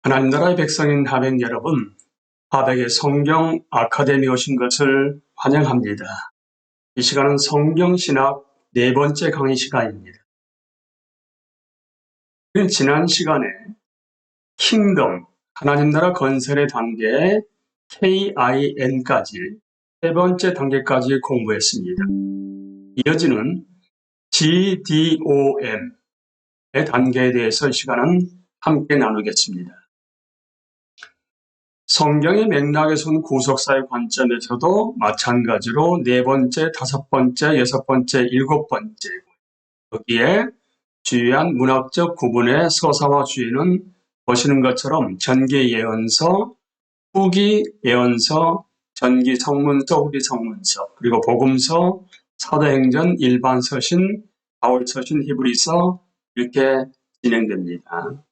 하나님 나라의 백성인 하백 여러분, 하백의 성경 아카데미에 오신 것을 환영합니다. 이 시간은 성경신학 네 번째 강의 시간입니다. 지난 시간에 킹덤, 하나님 나라 건설의 단계 KIN까지 세 번째 단계까지 공부했습니다. 이어지는 GDOM의 단계에 대해서 이 시간은 함께 나누겠습니다. 성경의 맥락에서 온 구속사의 관점에서도 마찬가지로 네 번째, 다섯 번째, 여섯 번째, 일곱 번째, 여기에 주요한 문학적 구분의 서사와 주의는 보시는 것처럼 전기 예언서, 후기 예언서, 전기 성문서, 후기 성문서, 그리고 복음서, 사도행전, 일반 서신, 바울 서신, 히브리서 이렇게 진행됩니다.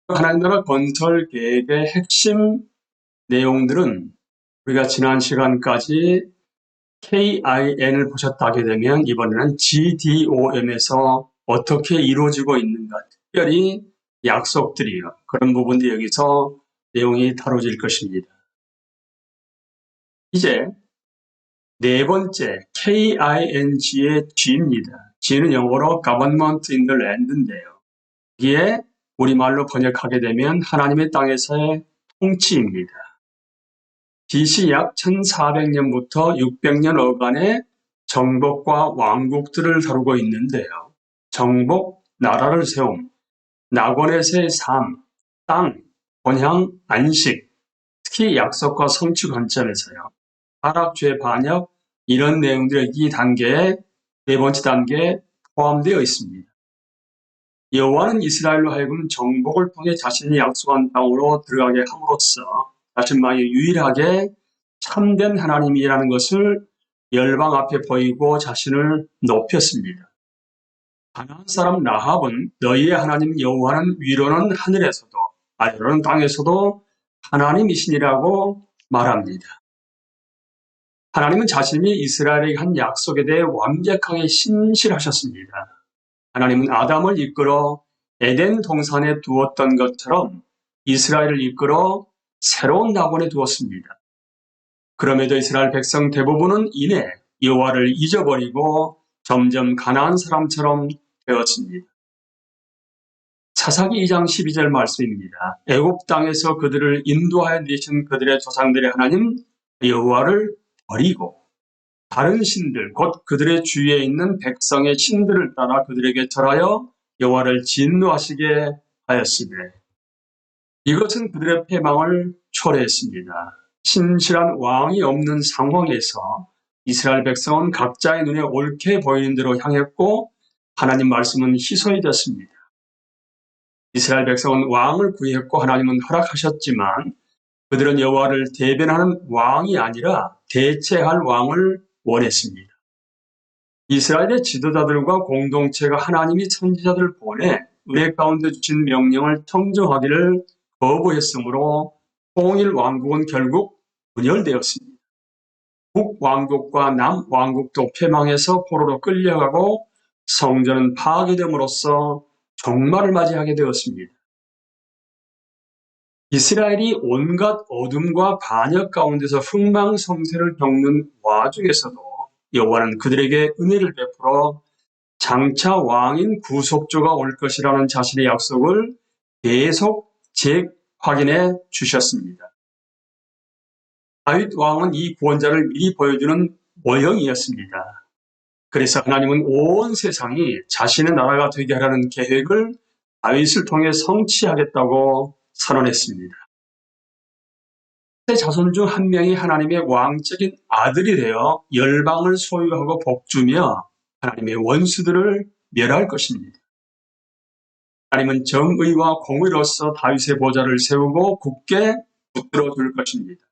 하나님 나라 건설 계획의 핵심 내용들은 우리가 지난 시간까지 KIN을 보셨다게 되면 이번에는 GDOM에서 어떻게 이루어지고 있는가, 특별히 약속들이요. 그런 부분도 여기서 내용이 다뤄질 것입니다. 이제 네 번째 KING의 G입니다. G는 영어로 Government in the Land인데요. 이게 우리말로 번역하게 되면 하나님의 땅에서의 통치입니다. BC 약 1400년부터 600년 어간의 정복과 왕국들을 다루고 있는데요. 정복, 나라를 세움, 낙원에서의 삶, 땅, 번향, 안식, 특히 약속과 성취 관점에서요. 타락, 죄, 반역 이런 내용들이 이 단계에 네 번째 단계에 포함되어 있습니다. 여호와는 이스라엘로 하여금 정복을 통해 자신이 약속한 땅으로 들어가게 함으로써 자신만이 유일하게 참된 하나님이라는 것을 열방 앞에 보이고 자신을 높였습니다. 가나안 사람 라합은 너희의 하나님 여호와는 위로는 하늘에서도 아래로는 땅에서도 하나님이시니라고 말합니다. 하나님은 자신이 이스라엘에게 한 약속에 대해 완벽하게 신실하셨습니다. 하나님은 아담을 이끌어 에덴 동산에 두었던 것처럼 이스라엘을 이끌어 새로운 낙원에 두었습니다. 그럼에도 이스라엘 백성 대부분은 이내 여호와를 잊어버리고 점점 가나안 사람처럼 되었습니다. 사사기 2장 12절 말씀입니다. 애굽 땅에서 그들을 인도하여 내신 그들의 조상들의 하나님 여호와를 버리고 다른 신들 곧 그들의 주위에 있는 백성의 신들을 따라 그들에게 절하여 여호와를 진노하시게 하였으되 이것은 그들의 패망을 초래했습니다. 신실한 왕이 없는 상황에서 이스라엘 백성은 각자의 눈에 옳게 보이는 대로 향했고 하나님 말씀은 희소해 졌습니다. 이스라엘 백성은 왕을 구했고 하나님은 허락하셨지만 그들은 여호와를 대변하는 왕이 아니라 대체할 왕을 원했습니다. 이스라엘의 지도자들과 공동체가 하나님이 선지자들을 보내 은혜 가운데 주신 명령을 청정하기를 거부했으므로 통일 왕국은 결국 분열되었습니다. 북왕국과 남왕국도 패망해서 포로로 끌려가고 성전은 파괴됨으로써 종말을 맞이하게 되었습니다. 이스라엘이 온갖 어둠과 반역 가운데서 흥망성쇠를 겪는 와중에서도 여호와는 그들에게 은혜를 베풀어 장차 왕인 구속주가 올 것이라는 자신의 약속을 계속 재확인해 주셨습니다. 다윗 왕은 이 구원자를 미리 보여주는 모형이었습니다. 그래서 하나님은 온 세상이 자신의 나라가 되게 하라는 계획을 다윗을 통해 성취하겠다고 선언했습니다. 자손 중 한 명이 하나님의 왕적인 아들이 되어 열방을 소유하고 복주며 하나님의 원수들을 멸할 것입니다. 하나님은 정의와 공의로서 다윗의 보좌를 세우고 굳게 붙들어 줄 것입니다.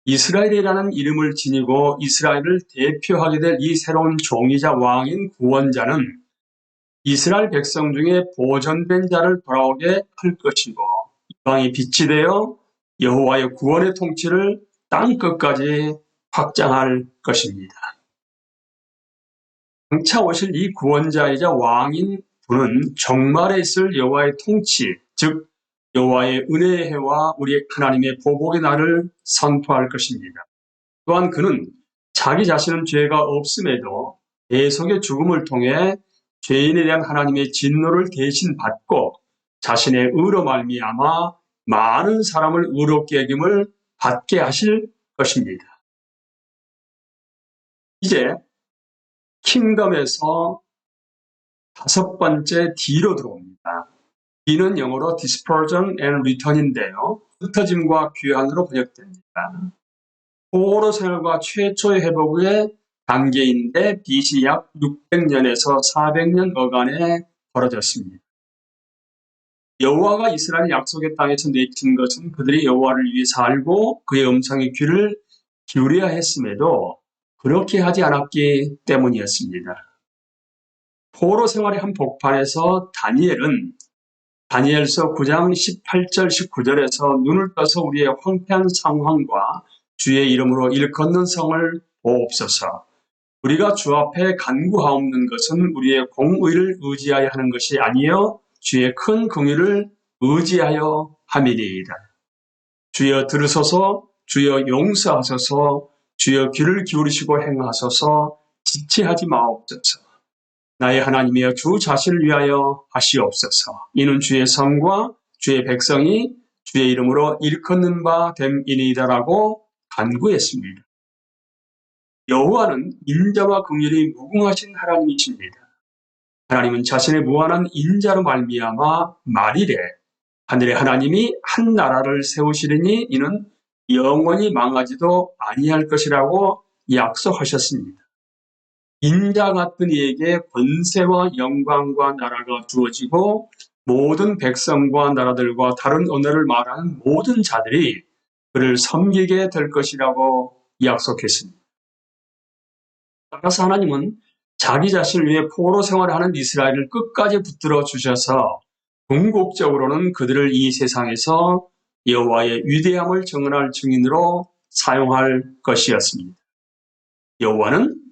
이스라엘이라는 이름을 지니고 이스라엘을 대표하게 될 이 새로운 종이자 왕인 구원자는 이스라엘 백성 중에 보존된 자를 돌아오게 할 것이고 이방이 빛이 되어 여호와의 구원의 통치를 땅 끝까지 확장할 것입니다. 장차 오실 이 구원자이자 왕인 분은 종말에 있을 여호와의 통치, 즉 여호와의 은혜의 해와 우리 하나님의 보복의 날을 선포할 것입니다. 또한 그는 자기 자신은 죄가 없음에도 대속의 죽음을 통해 죄인에 대한 하나님의 진노를 대신 받고 자신의 의로 말미암아 많은 사람을 의롭게 여김을 받게 하실 것입니다. 이제 킹덤에서 다섯 번째 D로 들어옵니다. D는 영어로 dispersion and return인데요. 흩어짐과 귀환으로 번역됩니다. 포로 생활과 최초의 회복의 단계인데 BC 약 600년에서 400년 어간에 벌어졌습니다. 여호와가 이스라엘 약속의 땅에서 내친 것은 그들이 여호와를 위해 살고 그의 음성에 귀를 기울여야 했음에도 그렇게 하지 않았기 때문이었습니다. 포로 생활의 한 복판에서 다니엘은 다니엘서 9장 18절 19절에서 눈을 떠서 우리의 황폐한 상황과 주의 이름으로 일컫는 성을 보옵소서. 우리가 주 앞에 간구하옵는 것은 우리의 공의를 의지하여 하는 것이 아니요 주의 큰 긍휼을 의지하여 함이니이다. 주여 들으소서, 주여 용서하소서, 주여 귀를 기울이시고 행하소서, 지체하지 마옵소서. 나의 하나님이여 주 자신을 위하여 하시옵소서. 이는 주의 성과 주의 백성이 주의 이름으로 일컫는 바 됨이니이다라고 간구했습니다. 여호와는 인자와 긍휼이 무궁하신 하나님이십니다. 하나님은 자신의 무한한 인자로 말미암아 말이래 하늘의 하나님이 한 나라를 세우시리니 이는 영원히 망하지도 아니할 것이라고 약속하셨습니다. 인자 같은 이에게 권세와 영광과 나라가 주어지고 모든 백성과 나라들과 다른 언어를 말하는 모든 자들이 그를 섬기게 될 것이라고 약속했습니다. 따라서 하나님은 자기 자신을 위해 포로 생활하는 이스라엘을 끝까지 붙들어 주셔서 궁극적으로는 그들을 이 세상에서 여호와의 위대함을 증언할 증인으로 사용할 것이었습니다. 여호와는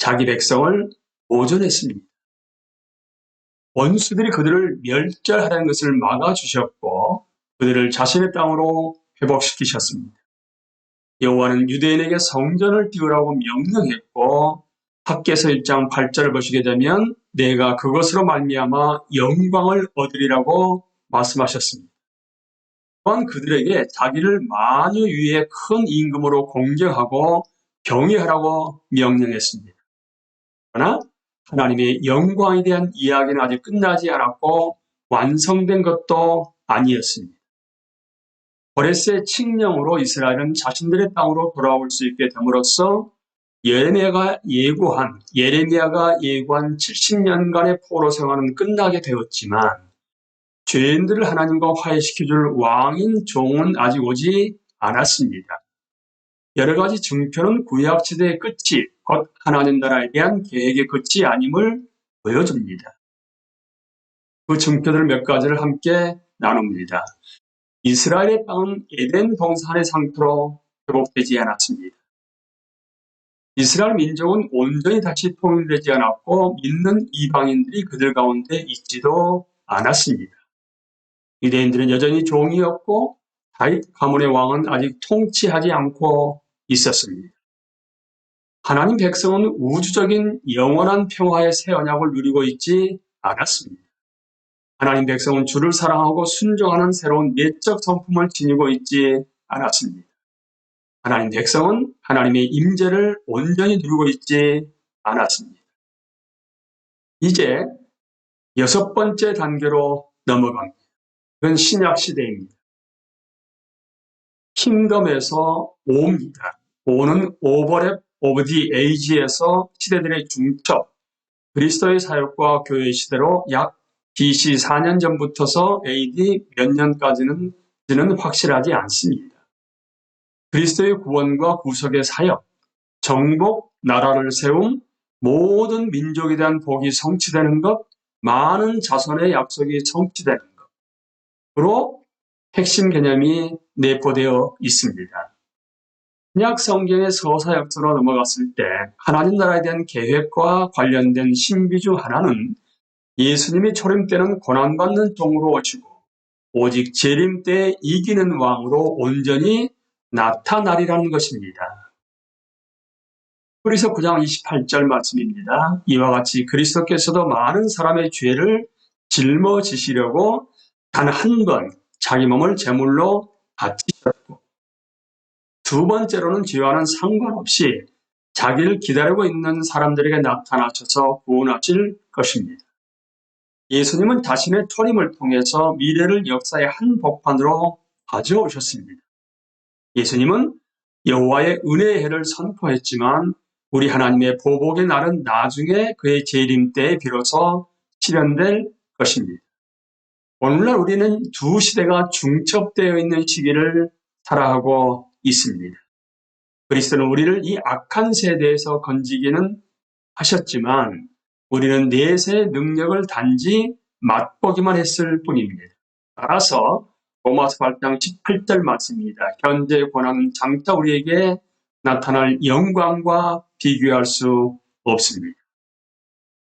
자기 백성을 보존했습니다. 원수들이 그들을 멸절하려는 것을 막아주셨고 그들을 자신의 땅으로 회복시키셨습니다. 여호와는 유대인에게 성전을 띄우라고 명령했고 학개서 1장 8절을 보시게 되면 내가 그것으로 말미암아 영광을 얻으리라고 말씀하셨습니다. 또한 그들에게 자기를 만유 위에 큰 임금으로 공경하고 경외하라고 명령했습니다. 그러나 하나님의 영광에 대한 이야기는 아직 끝나지 않았고 완성된 것도 아니었습니다. 고레스의 칙령으로 이스라엘은 자신들의 땅으로 돌아올 수 있게 됨으로써 예레미야가 예고한 70년간의 포로 생활은 끝나게 되었지만 죄인들을 하나님과 화해시켜줄 왕인 종은 아직 오지 않았습니다. 여러 가지 증표는 구약시대의 끝이 곧 하나님 나라에 대한 계획의 끝이 아님을 보여줍니다. 그 증표들 몇 가지를 함께 나눕니다. 이스라엘의 땅은 에덴 동산의 상태로 회복되지 않았습니다. 이스라엘 민족은 온전히 다시 통일되지 않았고 믿는 이방인들이 그들 가운데 있지도 않았습니다. 유대인들은 여전히 종이었고 다윗 가문의 왕은 아직 통치하지 않고 있었습니다. 하나님 백성은 우주적인 영원한 평화의 새 언약을 누리고 있지 않았습니다. 하나님 백성은 주를 사랑하고 순종하는 새로운 내적 성품을 지니고 있지 않았습니다. 하나님 백성은 하나님의 임재를 온전히 누리고 있지 않았습니다. 이제 여섯 번째 단계로 넘어갑니다. 그건 신약 시대입니다. 킹덤에서 오입니다. 오는 오버랩 오브 디 에이지에서 시대들의 중첩, 그리스도의 사역과 교회 시대로 약 BC 4년 전부터서 AD 몇 년까지는 확실하지 않습니다. 그리스도의 구원과 구속의 사역, 정복, 나라를 세움, 모든 민족에 대한 복이 성취되는 것, 많은 자손의 약속이 성취되는 것으로 핵심 개념이 내포되어 있습니다. 신약 성경의 서사역서로 넘어갔을 때 하나님 나라에 대한 계획과 관련된 신비 중 하나는 예수님이 초림 때는 고난받는 종으로 오시고 오직 재림 때 이기는 왕으로 온전히 나타나리라는 것입니다. 그래서 9장 28절 말씀입니다. 이와 같이 그리스도께서도 많은 사람의 죄를 짊어지시려고 단 한 번 자기 몸을 제물로 바치셨고, 두 번째로는 죄와는 상관없이 자기를 기다리고 있는 사람들에게 나타나셔서 구원하실 것입니다. 예수님은 자신의 초림을 통해서 미래를 역사의 한 복판으로 가져오셨습니다. 예수님은 여호와의 은혜의 해를 선포했지만 우리 하나님의 보복의 날은 나중에 그의 재림 때에 비로소 실현될 것입니다. 오늘날 우리는 두 시대가 중첩되어 있는 시기를 살아가고 있습니다. 그리스도는 우리를 이 악한 세대에서 건지기는 하셨지만 우리는 내세의 능력을 단지 맛보기만 했을 뿐입니다. 따라서 로마서 8장 18절 말씀입니다. 현재의 고난은 장차 우리에게 나타날 영광과 비교할 수 없습니다.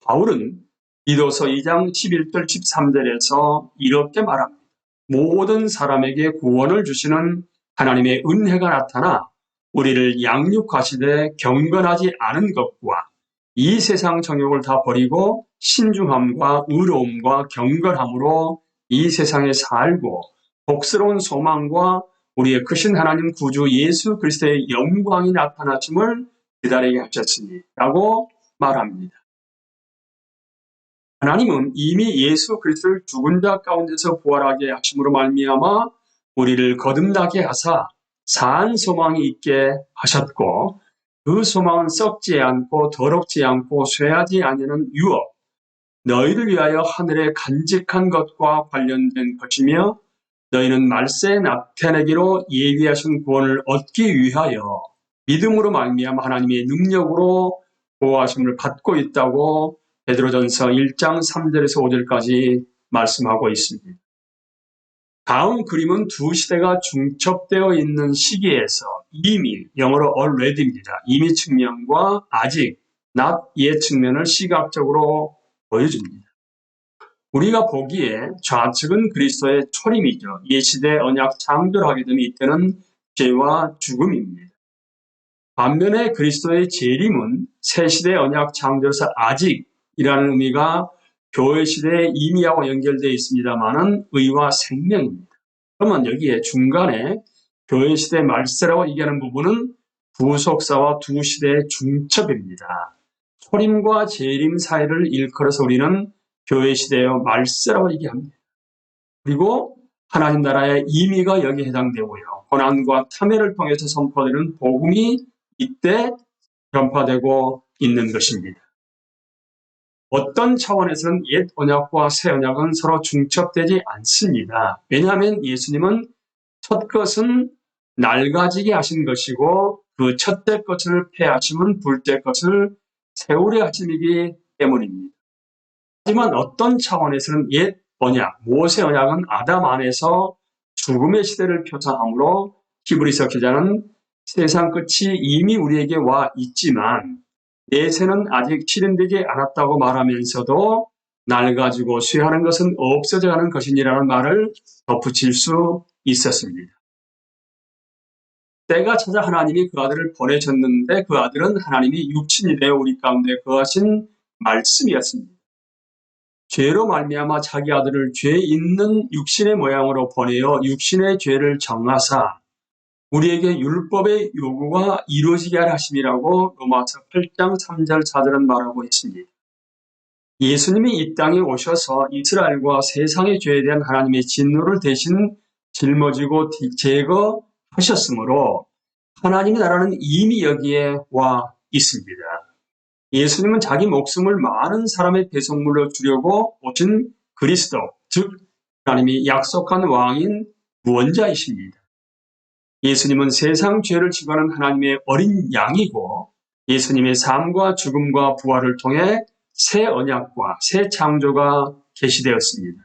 바울은 디도서 2장 11절 13절에서 이렇게 말합니다. 모든 사람에게 구원을 주시는 하나님의 은혜가 나타나 우리를 양육하시되 경건하지 않은 것과 이 세상 정욕을 다 버리고 신중함과 의로움과 경건함으로 이 세상에 살고 복스러운 소망과 우리의 크신 하나님 구주 예수 그리스도의 영광이 나타나심을 기다리게 하셨으니 라고 말합니다. 하나님은 이미 예수 그리스도를 죽은 자 가운데서 부활하게 하심으로 말미암아 우리를 거듭나게 하사 산 소망이 있게 하셨고, 그 소망은 썩지 않고 더럽지 않고 쇠하지 아니하는 유업, 너희를 위하여 하늘에 간직한 것과 관련된 것이며 너희는 말세에 나타내기로 예비하신 구원을 얻기 위하여 믿음으로 말미암아 하나님의 능력으로 보호하심을 받고 있다고 베드로전서 1장 3절에서 5절까지 말씀하고 있습니다. 다음 그림은 두 시대가 중첩되어 있는 시기에서 이미, 영어로 already입니다. 이미 측면과 아직, not yet 측면을 시각적으로 보여줍니다. 우리가 보기에 좌측은 그리스도의 초림이죠. 옛시대 언약 창조하게 되면 이때는 죄와 죽음입니다. 반면에 그리스도의 재림은 새시대 언약 창조에서 아직이라는 의미가 교회 시대의 이미하고 연결되어 있습니다만은 의와 생명입니다. 그러면 여기에 중간에 교회 시대 말세라고 얘기하는 부분은 부속사와 두 시대의 중첩입니다. 초림과 재림 사이를 일컬어서 우리는 교회 시대의 말세라고 얘기합니다. 그리고 하나님 나라의 임의가 여기에 해당되고요. 고난과 참회를 통해서 선포되는 복음이 이때 전파되고 있는 것입니다. 어떤 차원에서는 옛 언약과 새 언약은 서로 중첩되지 않습니다. 왜냐하면 예수님은 첫 것은 낡아지게 하신 것이고 그 첫째 것을 폐하심은 둘째 것을 세우려 하심이기 때문입니다. 하지만 어떤 차원에서는 옛 언약, 모세 언약은 아담 안에서 죽음의 시대를 표상하므로 히브리서 기자는 세상 끝이 이미 우리에게 와 있지만 내세는 아직 실현되지 않았다고 말하면서도 낡아지고 쇠하는 것은 없어져가는 것이니라는 말을 덧붙일 수 있었습니다. 때가 찾아 하나님이 그 아들을 보내셨는데 그 아들은 하나님이 육신이 되어 우리 가운데 거하신 말씀이었습니다. 죄로 말미암아 자기 아들을 죄 있는 육신의 모양으로 보내어 육신의 죄를 정하사 우리에게 율법의 요구가 이루어지게 하려 하심이라고 로마서 8장 3절 4절은 말하고 있습니다. 예수님이 이 땅에 오셔서 이스라엘과 세상의 죄에 대한 하나님의 진노를 대신 짊어지고 제거하셨으므로 하나님의 나라는 이미 여기에 와 있습니다. 예수님은 자기 목숨을 많은 사람의 배송물로 주려고 오신 그리스도, 즉 하나님이 약속한 왕인 구원자이십니다. 예수님은 세상 죄를 지고하는 하나님의 어린 양이고 예수님의 삶과 죽음과 부활을 통해 새 언약과 새 창조가 계시되었습니다.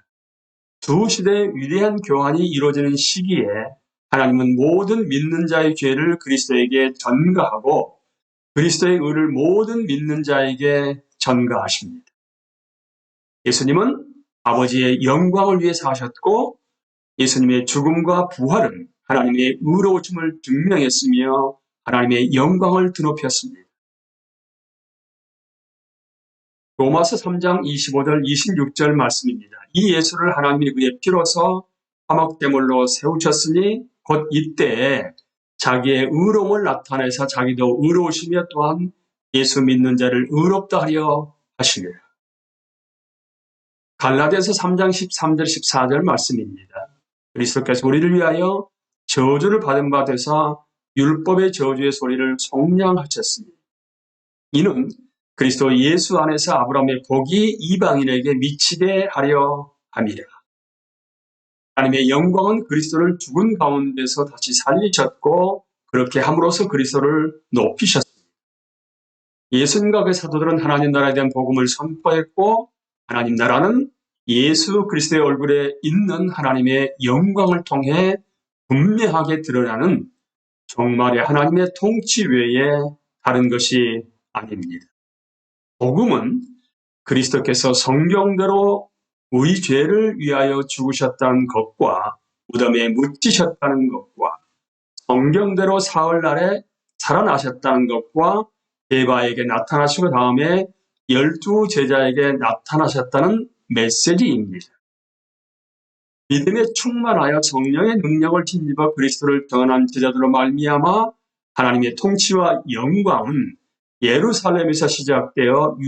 두 시대의 위대한 교환이 이루어지는 시기에 하나님은 모든 믿는 자의 죄를 그리스도에게 전가하고 그리스도의 의를 모든 믿는 자에게 전가하십니다. 예수님은 아버지의 영광을 위해 사셨고 예수님의 죽음과 부활은 하나님의 의로우심을 증명했으며 하나님의 영광을 드높였습니다. 로마서 3장 25절 26절 말씀입니다. 이 예수를 하나님이 그의 피로서 화목제물로 세우셨으니 곧 이때에 자기의 의로움을 나타내서 자기도 의로우시며 또한 예수 믿는 자를 의롭다 하려 하시니라. 갈라디아서 3장 13절 14절 말씀입니다. 그리스도께서 우리를 위하여 저주를 받은 바 되사 율법의 저주의 소리를 속량하셨습니다. 이는 그리스도 예수 안에서 아브라함의 복이 이방인에게 미치게 하려 함이라. 하나님의 영광은 그리스도를 죽은 가운데서 다시 살리셨고 그렇게 함으로써 그리스도를 높이셨습니다. 예수님과 그 사도들은 하나님 나라에 대한 복음을 선포했고 하나님 나라는 예수 그리스도의 얼굴에 있는 하나님의 영광을 통해 분명하게 드러나는 정말의 하나님의 통치 외에 다른 것이 아닙니다. 복음은 그리스도께서 성경대로 우리 죄를 위하여 죽으셨다는 것과 무덤에 묻히셨다는 것과 성경대로 사흘날에 살아나셨다는 것과 에바에게 나타나시고 다음에 12 제자에게 나타나셨다는 메시지입니다. 믿음에 충만하여 성령의 능력을 힘입어 그리스도를 전한 제자들로 말미암아 하나님의 통치와 영광은 예루살렘에서 시작되어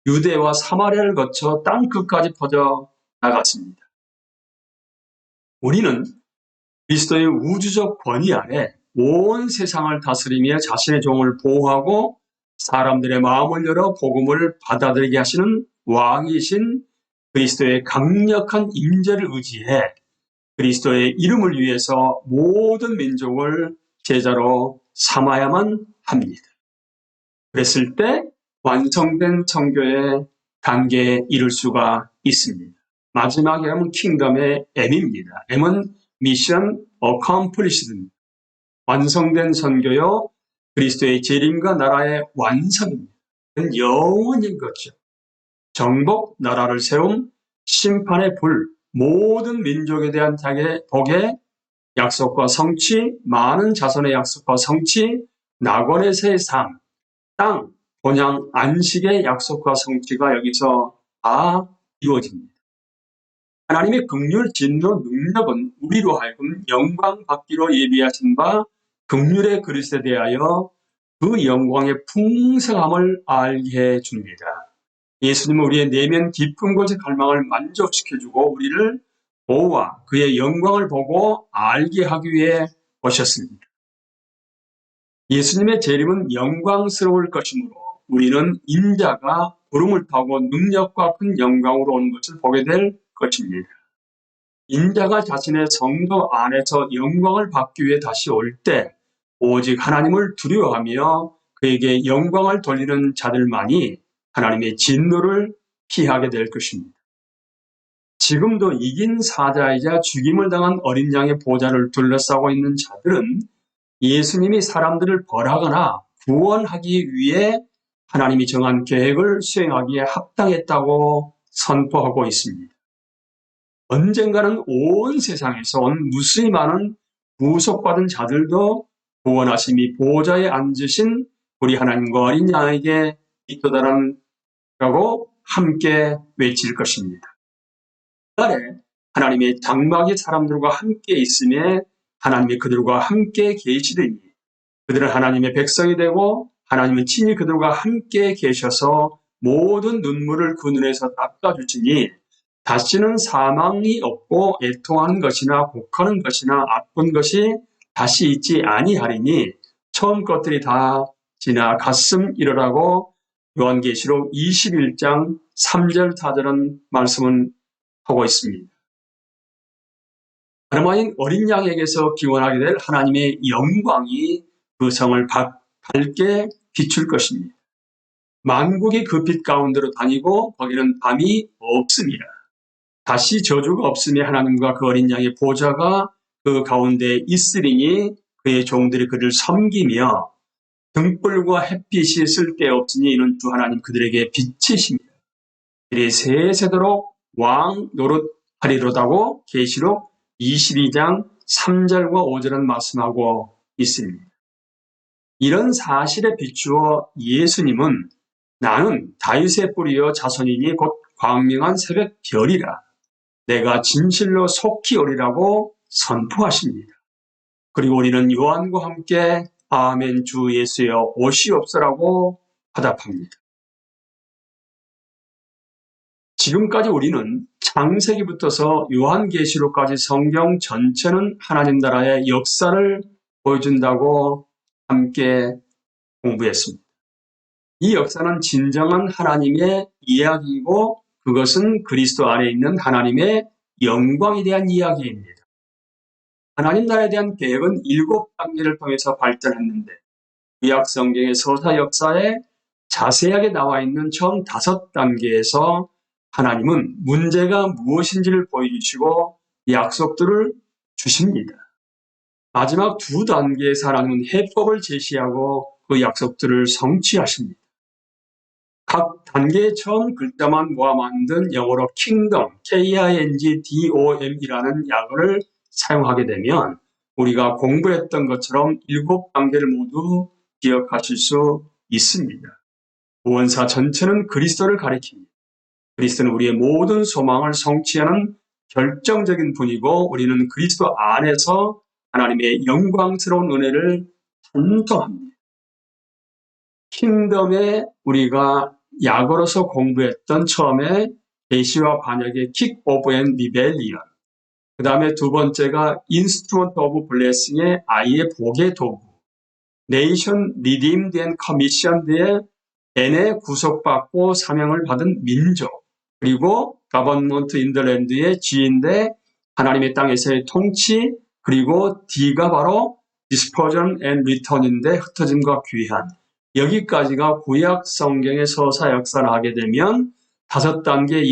유대와 사마리아를 거쳐 땅 끝까지 퍼져 나갔습니다. 우리는 그리스도의 우주적 권위 아래 온 세상을 다스리며 자신의 종을 보호하고 사람들의 마음을 열어 복음을 받아들이게 하시는 왕이신 그리스도의 강력한 임재를 의지해 그리스도의 이름을 위해서 모든 민족을 제자로 삼아야만 합니다. 그랬을 때 완성된 선교의 단계에 이를 수가 있습니다. 마지막에 하면 킹덤의 M입니다. M은 미션 어컴플리시드입니다. 완성된 선교요 그리스도의 재림과 나라의 완성입니다. 영원인 거죠. 정복, 나라를 세움, 심판의 불, 모든 민족에 대한 자기의 복의 약속과 성취, 많은 자손의 약속과 성취, 낙원의 새 삶, 땅, 본향, 안식의 약속과 성취가 여기서 다 이루어집니다. 하나님의 긍휼, 진노, 능력은 우리로 하여금 영광 받기로 예비하신 바 긍휼의 그릇에 대하여 그 영광의 풍성함을 알게 해줍니다. 예수님은 우리의 내면 깊은 곳의 갈망을 만족시켜주고 우리를 보호와 그의 영광을 보고 알게 하기 위해 오셨습니다. 예수님의 재림은 영광스러울 것이므로 우리는 인자가 구름을 타고 능력과 큰 영광으로 오는 것을 보게 될 것입니다. 인자가 자신의 성도 안에서 영광을 받기 위해 다시 올 때 오직 하나님을 두려워하며 그에게 영광을 돌리는 자들만이 하나님의 진노를 피하게 될 것입니다. 지금도 이긴 사자이자 죽임을 당한 어린 양의 보좌를 둘러싸고 있는 자들은 예수님이 사람들을 벌하거나 구원하기 위해 하나님이 정한 계획을 수행하기에 합당했다고 선포하고 있습니다. 언젠가는 온 세상에서 온 무수히 많은 구속받은 자들도 구원하심이 보좌에 앉으신 우리 하나님과 어린 양에게 있도다라고 함께 외칠 것입니다. 그날에 하나님의 장막이 사람들과 함께 있음에 하나님이 그들과 함께 계시되니 그들은 하나님의 백성이 되고 하나님은 친히 그들과 함께 계셔서 모든 눈물을 그 눈에서 닦아주시니 다시는 사망이 없고 애통하는 것이나 곡하는 것이나 아픈 것이 다시 있지 아니하리니 처음 것들이 다 지나갔음이라고 요한계시록 21장 3절 4절은 말씀은 하고 있습니다. 하나님 어린 양에게서 기원하게 될 하나님의 영광이 그 성을 밝게 비출 것입니다. 만국이 그 빛 가운데로 다니고 거기는 밤이 없습니다. 다시 저주가 없으며 하나님과 그 어린 양의 보좌가 그 가운데 있으리니 그의 종들이 그를 섬기며 등불과 햇빛이 쓸데없으니 이는 주 하나님 그들에게 빛이십니다. 그들이 세세도록 왕 노릇하리라. 하리로다고 계시록 22장 3절과 5절은 말씀하고 있습니다. 이런 사실에 비추어 예수님은 나는 다윗의 뿌리여 자손이니 곧 광명한 새벽 별이라 내가 진실로 속히 오리라고 선포하십니다. 그리고 우리는 요한과 함께 아멘 주 예수여 오시옵소라고 화답합니다. 지금까지 우리는 창세기부터서 요한계시록까지 성경 전체는 하나님 나라의 역사를 보여준다고 함께 공부했습니다. 이 역사는 진정한 하나님의 이야기이고 그것은 그리스도 안에 있는 하나님의 영광에 대한 이야기입니다. 하나님 나라에 대한 계획은 7단계를 통해서 발전했는데 구약 성경의 서사 역사에 자세하게 나와 있는 처음 5단계에서 하나님은 문제가 무엇인지를 보여주시고 약속들을 주십니다. 마지막 2단계에서 하나님은 해법을 제시하고 그 약속들을 성취하십니다. 각 단계의 처음 글자만 모아 만든 영어로 kingdom, KINGDOM이라는 약어를 사용하게 되면 우리가 공부했던 것처럼 7단계를 모두 기억하실 수 있습니다. 구원사 전체는 그리스도를 가리킵니다. 그리스도는 우리의 모든 소망을 성취하는 결정적인 분이고 우리는 그리스도 안에서 하나님의 영광스러운 은혜를 찬송합니다. 킹덤에 우리가 약어로서 공부했던 처음에 계시와 반역의 kick off and rebellion, 그 다음에 두 번째가 instrument of blessing의 아이의 복의 도구, nation redeemed and commissioned의 N의 구속받고 사명을 받은 민족, 그리고 government in the land의 G인데 하나님의 땅에서의 통치, 그리고 D가 바로 dispersion and return인데 흩어짐과 귀환. 여기까지가 구약 성경의 서사 역사를 하게 되면 5단계에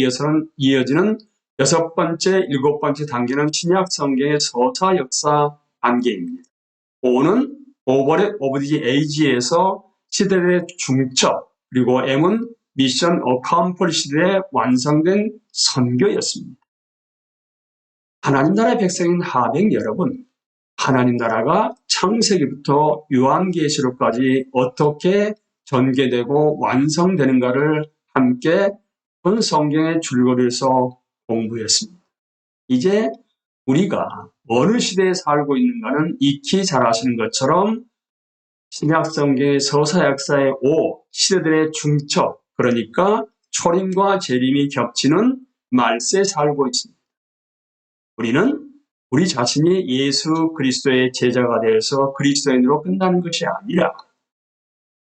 이어지는 6번째, 7번째 단계는 신약 성경의 서사 역사 단계입니다. O는 over the age에서 시대의 중첩, 그리고 M은 미션 어컴플리시드의 완성된 선교였습니다. 하나님 나라의 백성인 하백 여러분, 하나님 나라가 창세기부터 요한계시록까지 어떻게 전개되고 완성되는가를 함께 본 성경의 줄거리에서 공부했습니다. 이제 우리가 어느 시대에 살고 있는가는 익히 잘 아시는 것처럼 신약 성경의 서사 역사의 5 시대들의 중첩, 그러니까 초림과 재림이 겹치는 말세에 살고 있습니다. 우리는 우리 자신이 예수 그리스도의 제자가 되어서 그리스도인으로 끝나는 것이 아니라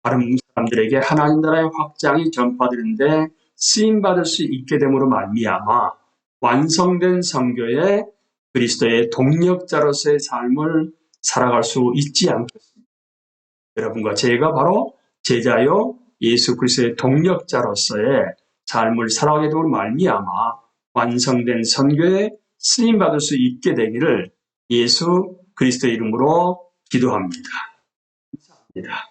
다른 사람들에게 하나님 나라의 확장이 전파되는데 쓰임받을 수 있게 됨으로 말미암아 완성된 선교에 그리스도의 동력자로서의 삶을 살아갈 수 있지 않겠습니까? 여러분과 제가 바로 제자요 예수 그리스도의 동력자로서의 삶을 살아가게 됨으로 말미암아 완성된 선교에 쓰임받을 수 있게 되기를 예수 그리스도의 이름으로 기도합니다. 감사합니다.